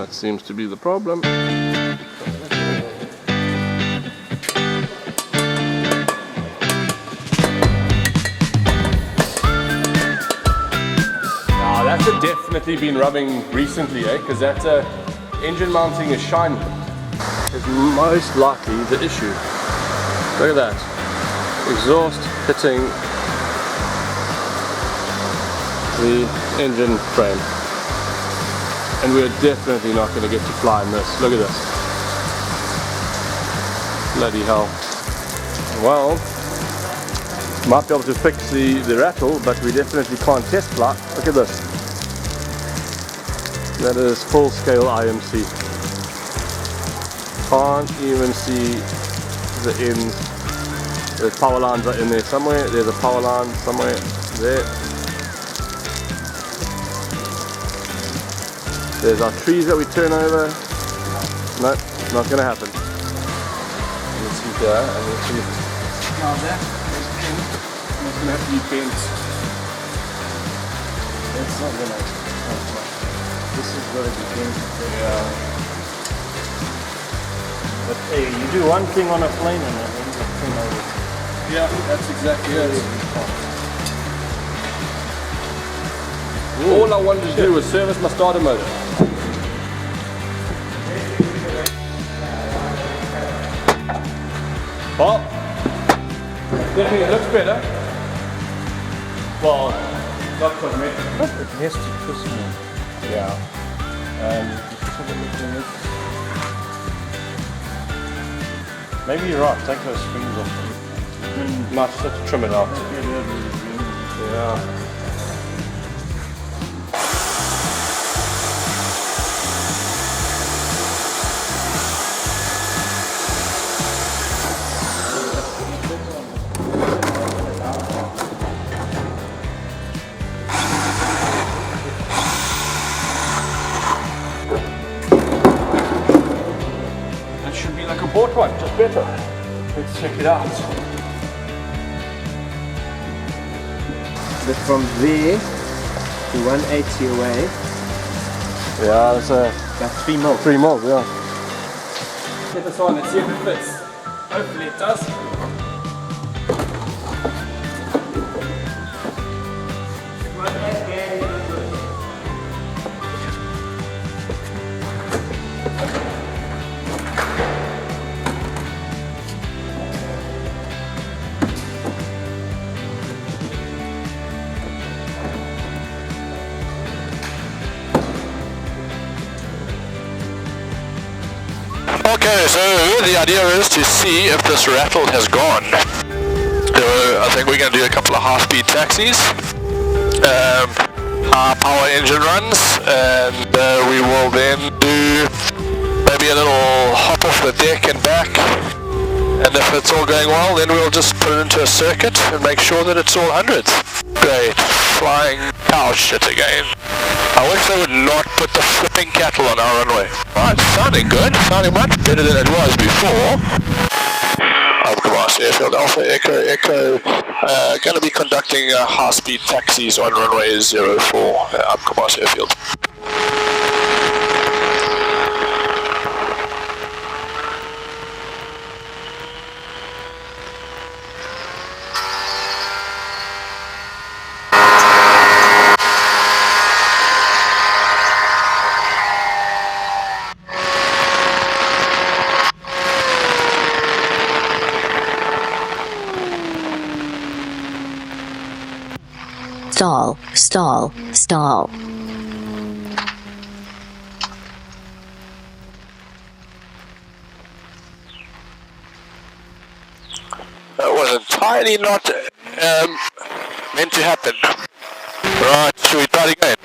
That seems to be the problem. Now that's definitely been rubbing recently, because that engine mounting is shiny. Is most likely the issue. Look at that. Exhaust hitting the engine frame. And we're definitely not going to get to fly in this. Look at this. Bloody hell. Well, might be able to fix the rattle, but we definitely can't test fly. Look at this. That is full scale IMC. Can't even see the ends. The power lines are in there somewhere. There's a power line somewhere there. There's our trees that we turn over. No, not going to happen. You see there, and you see. Now that is bent. It's going to have to be bent. That's not going to. This is going to be bent. Yeah. But hey, you do one thing on a plane and then you thing over. Yeah, that's exactly it. All I wanted to do was service my starter motor. Well, definitely it looks better. Well, not cosmetic. It has to twist more. Yeah. Maybe you're right, take those springs off. Might just have to trim it out. Yeah. That should be like a bought one, just better. Let's check it out. But from there to 180 away, Yeah, that's about 3 mil. 3 mils, yeah. Get this on, let's see if it fits. Hopefully it does. Okay, so the idea is to see if this rattle has gone. So I think we're going to do a couple of high-speed taxis, high power engine runs, and we will then do maybe a little hop off the deck and back. And if it's all going well, then we'll just put it into a circuit and make sure that it's all hundreds. Great, flying cow shit again. I wish they would not put the flipping cattle on our runway. Right, sounding good, sounding much better than it was before. Albemarle Airfield, Alpha Echo Echo, going to be conducting high-speed taxis on runway 04, Albemarle Airfield. Stall, stall, stall. That was entirely not meant to happen. Right, should we try it again?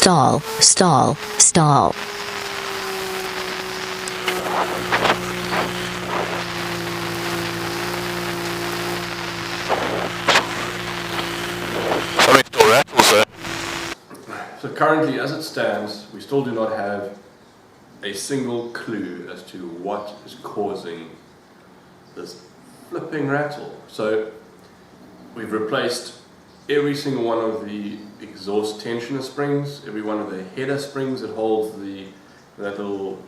stall, stall, stall. Something still rattles there. So currently, as it stands, we still do not have a single clue as to what is causing this flipping rattle. So we've replaced every single one of the exhaust tensioner springs, every one of the header springs that holds that little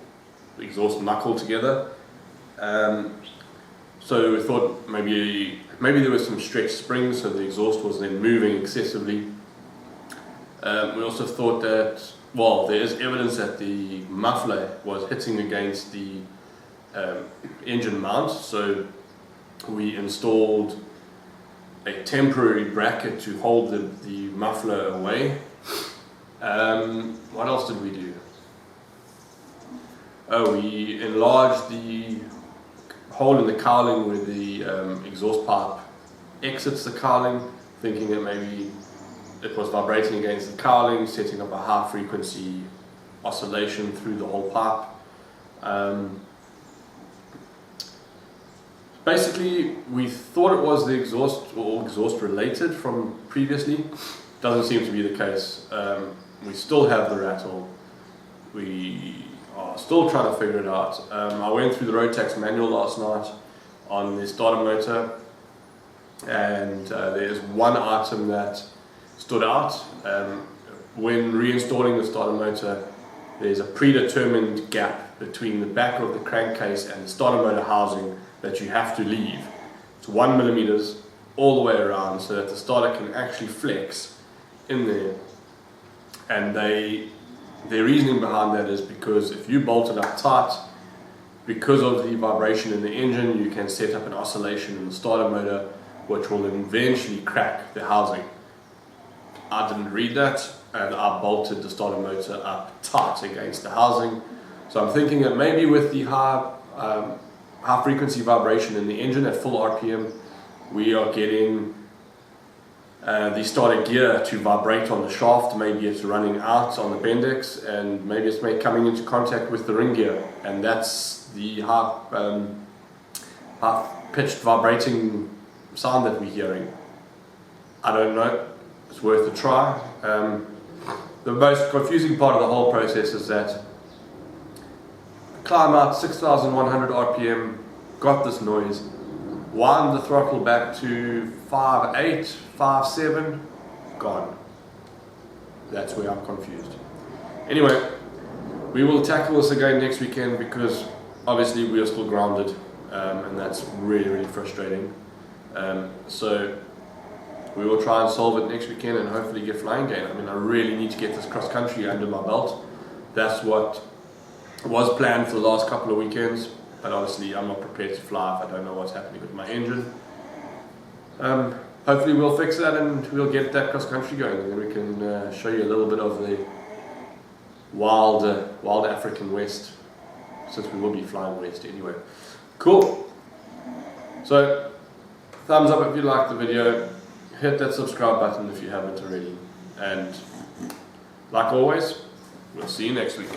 exhaust knuckle together. So we thought maybe there was some stretched springs, so the exhaust was then moving excessively. We also thought that, well, there is evidence that the muffler was hitting against the engine mount, so we installed a temporary bracket to hold the muffler away. What else did we do? Oh, we enlarged the hole in the cowling where the exhaust pipe exits the cowling, thinking that maybe it was vibrating against the cowling, setting up a high frequency oscillation through the whole pipe. Basically, we thought it was the exhaust or exhaust related from previously. Doesn't seem to be the case. We still have the rattle. We are still trying to figure it out. I went through the Rotax manual last night on the starter motor, and there's one item that stood out. When reinstalling the starter motor, there's a predetermined gap between the back of the crankcase and the starter motor housing that you have to leave. It's 1 millimeters all the way around so that the starter can actually flex in there. And their reasoning behind that is because if you bolt it up tight, because of the vibration in the engine, you can set up an oscillation in the starter motor, which will eventually crack the housing. I didn't read that, and I bolted the starter motor up tight against the housing. So I'm thinking that maybe with the high frequency vibration in the engine at full RPM, we are getting the starter gear to vibrate on the shaft. Maybe it's running out on the Bendix, and maybe it's coming into contact with the ring gear, and that's the high pitched vibrating sound that we're hearing. I don't know. It's worth a try. The most confusing part of the whole process is that climb out 6,100 RPM, got this noise, wound the throttle back to 5.8, 5.7, gone. That's where I'm confused. Anyway, we will tackle this again next weekend because obviously we are still grounded, and that's really, really frustrating. So we will try and solve it next weekend and hopefully get flying again. I mean, I really need to get this cross country under my belt. That's what was planned for the last couple of weekends, but obviously I'm not prepared to fly if I don't know what's happening with my engine. Hopefully we'll fix that and we'll get that cross country going, and then we can show you a little bit of the wild African West, since we will be flying west anyway. Cool. So thumbs up if you liked the video, hit that subscribe button if you haven't already, and like always, we'll see you next week.